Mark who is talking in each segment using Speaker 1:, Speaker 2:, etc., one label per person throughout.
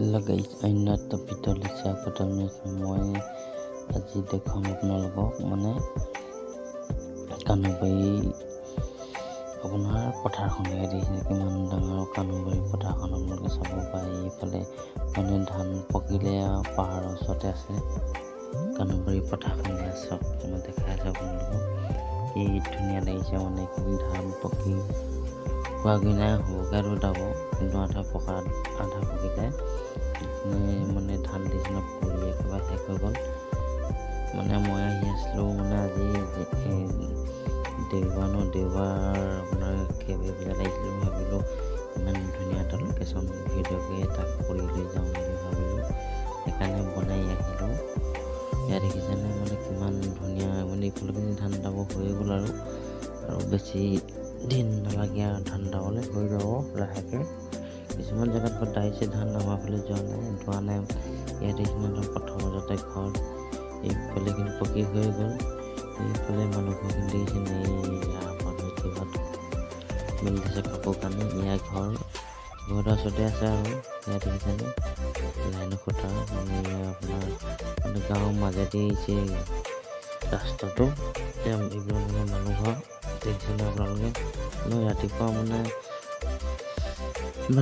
Speaker 1: Hello' guys, অন্য এটা ভিডিঅ'লৈ স্বাগতম জনাইছোঁ। মই আজি দেখুৱাম আপোনালোকক কানুবাৰী আপোনাৰ পথাৰখন দেখিছে কিমান ডাঙৰ কানুবাৰী পথাৰখন আপোনালোকে চাব পাৰে। এইফালে ধান পকিলে পাহাৰৰ ওচৰতে আছে কানুবাৰী পথাৰখন চাওক। মই দেখাই আছোঁ আপোনালোকক, কি ধুনীয়া লাগিছে এইখিনি ধান পকি হোৱাগৈ নাই, হ'বগৈ আৰু দাব, কিন্তু আধা পকা আধা পকিলে ধান দিছিলে পৰি একেবাৰে শেষ হৈ গ'ল। মই আহি আছিলোঁ আজি দেওবাৰ আপোনাৰ কেবে বজাত আহিছিলোঁ। ভাবিলোঁ ইমান ধুনীয়া এটা লোকেশ্যন ভিডিঅ'কে তাক কৰি লৈ যাওঁ বুলি ভাবিলোঁ, সেইকাৰণে বনাই আহিলোঁ। ইয়াত দেখিছেনে কিমান ধুনীয়া ইফালখিনি ধান দাব হৈ গ'ল আৰু বেছি দিন নালাগে আৰু ধান দাবলৈ হৈ যাব লাহেকৈ। কিছুমান জেগাত দাইছে ধান, আমাৰ ফালে যোৱা নাই। ইয়াত দেখিছে পথাৰৰ মাজতে ঘৰ, এইফালে কিন্তু পকী হৈ গ'ল। এইফালে মানুহখিনি দেখিছেনে মানুহ কিবাত মেলি দিছে কাপোৰ কানি। ইয়াৰ ঘৰৰ ওচৰতে আছে আৰু ইয়াত দেখিছেনে লাইন খুঁটা আপোনাৰ গাঁৱৰ মাজেদি আহিছে ৰাস্তাটো। এইবিলাক মানুহ ঘৰ দেখিছেনে আপোনালোকে।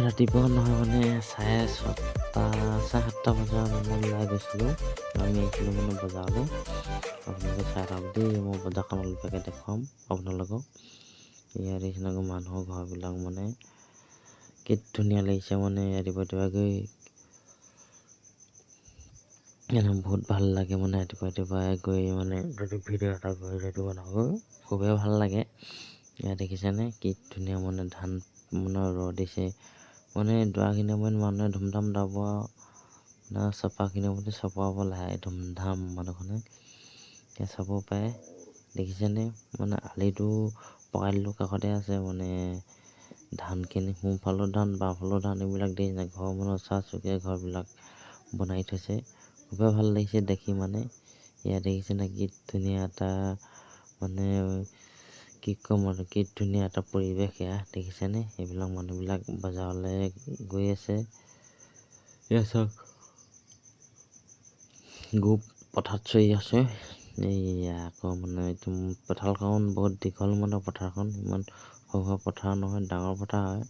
Speaker 1: ৰাতিপুৱা নহয় চাৰে 7টা বজাত ওলাই গৈছিলোঁ। আমি আহিছিলোঁ বজাৰলৈ। আপোনালোকে চাই থাকক দেই, মই বজাৰখন অলপকৈ দেখুৱাম আপোনালোকক। ইয়াত দেখিছেনে মানুহৰ ঘৰবিলাক কি ধুনীয়া লাগিছে। ৰাতিপুৱা গৈ বহুত ভাল লাগে। ৰাতিপুৱা গৈ যদি ভিডিঅ' এটা কৰি যদি বনাব খুবেই ভাল লাগে। ইয়াত দেখিছেনে কি ধুনীয়া ধান ৰ'দ দিছে। দৰাখিনি মানুহে ধুমধাম দাব চপাখিনি চপাব লাহে ধুমধাম মানুহখনে এতিয়া চাব পাৰে। দেখিছেনে আলিটো পকাই দিলোঁ কাষতে আছে ধানখিনি সোঁফালৰ ধান বাওঁফালৰ ধান এইবিলাক দেখিছেনে ঘৰ ওচৰা চুবুৰীয়া ঘৰবিলাক বনাই থৈছে। খুবেই ভাল লাগিছে দেখি। ইয়াত দেখিছেনে কি ধুনীয়া এটা কি ক'ম আৰু কি ধুনীয়া এটা পৰিৱেশ। এয়া দেখিছেনে এইবিলাক মানুহবিলাক বজাৰলৈ গৈ আছে। এয়া চাওক পথাৰত চৰি আছে। এইয়া আকৌ এইটো পথাৰখন বহুত দীঘল পথাৰখন ইমান সৰু পথাৰ নহয়, ডাঙৰ পথাৰ হয়।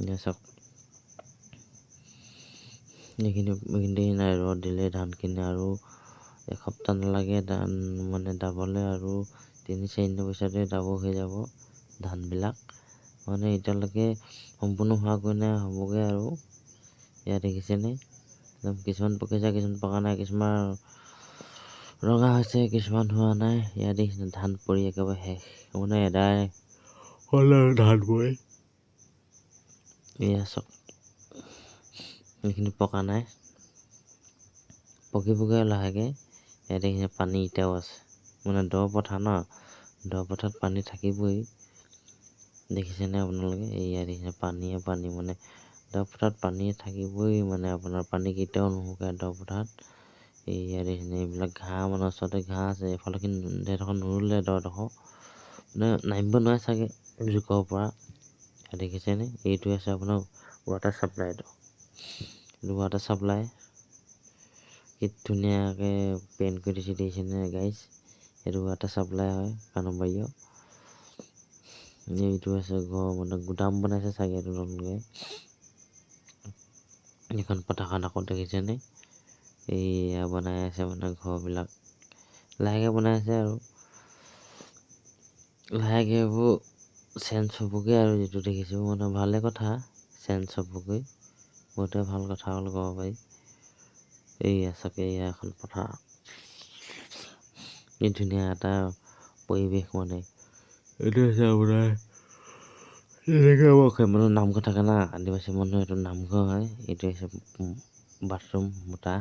Speaker 1: এয়া চাওক এইখিনি নাই ৰ'দ দিলে ধানখিনি আৰু এসপ্তাহ নালাগে ধান দাবলৈ, আৰু 3-4 দিনৰ পিছতে দাব হৈ যাব ধানবিলাক। এতিয়ালৈকে সম্পূৰ্ণ হোৱাগৈ নাই, হ'বগৈ আৰু। ইয়াত দেখিছেনে কিছুমান পকিছে, কিছুমান পকা নাই, কিছুমান ৰঙা হৈছে, কিছুমান হোৱা নাই। ইয়াত দেখিছেনে ধান পৰি একেবাৰে শেষ, এদাই হ'ল আৰু ধান পৰি। এয়া চাওক এইখিনি পকা নাই, পকিবগৈ লাহেকৈ। ইয়াত দেখিছে পানী এতিয়াও আছে, দ পথাৰ ন, দ পথাৰত পানী থাকিবই। দেখিছেনে আপোনালোকে ইয়াত দেখিছে পানীয়ে পানী দ পথাৰত পানী থাকিবই আপোনাৰ পানী কেতিয়াও নুশুকায় দ পথাৰত। ইয়াত দেখিছেনে এইবিলাক ঘাঁহ ওচৰতে ঘাঁহ আছে। এইফালে এইডোখৰ নোৰুলে দডোখৰ নামিব নোৱাৰে চাগে জোকৰ পৰা। দেখিছেনে এইটো আছে আপোনাৰ ৱাটাৰ চাপ্লাইটো, ৱাটাৰ চাপ্লাই কি ধুনীয়াকৈ পেইণ্ট কৰি দিছে দেখিছেনে গাইজ। এইটো ৱাটাৰ চাপ্লাই হয় কানুবাৰীৰ। এইটো আছে ঘৰ গুদাম বনাইছে চাগে এইটো নতুনকৈ। এইখন পথাৰখন আকৌ দেখিছেনে এইয়া বনাই আছে ঘৰবিলাক লাহেকৈ বনাই আছে আৰু লাহেকৈ এইবোৰ চেঞ্জ হ'বগৈ আৰু যিটো দেখিছোঁ ভালে কথা চেঞ্জ হ'বগৈ, বহুতে ভাল কথা বুলি ক'ব পাৰি। এইয়া চাগে এয়া এখন পথাৰ, কি ধুনীয়া এটা পৰিৱেশ। এইটো হৈছে আপোনাৰ নামঘৰ থাকে না, আদিবাসী মানুহ এইটো নামঘৰ হয়। এইটো হৈছে বাথৰুম মতা।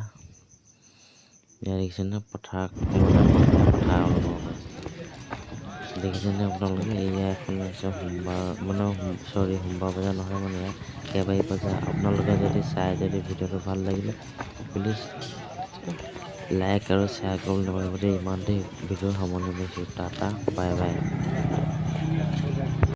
Speaker 1: ইয়াত দেখিছেনে পথাৰ দেখিছেনে আপোনালোকে। এয়া এখন হৈছে সোমবাৰ বজাৰ নহয় ইয়াত কেবাৰী বজাৰ। আপোনালোকে যদি চাই ভিডিঅ'টো ভাল লাগিলে প্লিজ লাইক আৰু শ্বেয়াৰ কৰিবলৈ নাপাহৰিব দেই। ইমানতে ভিডিঅ' সামৰণি মাৰিছোঁ। Tata bye bye.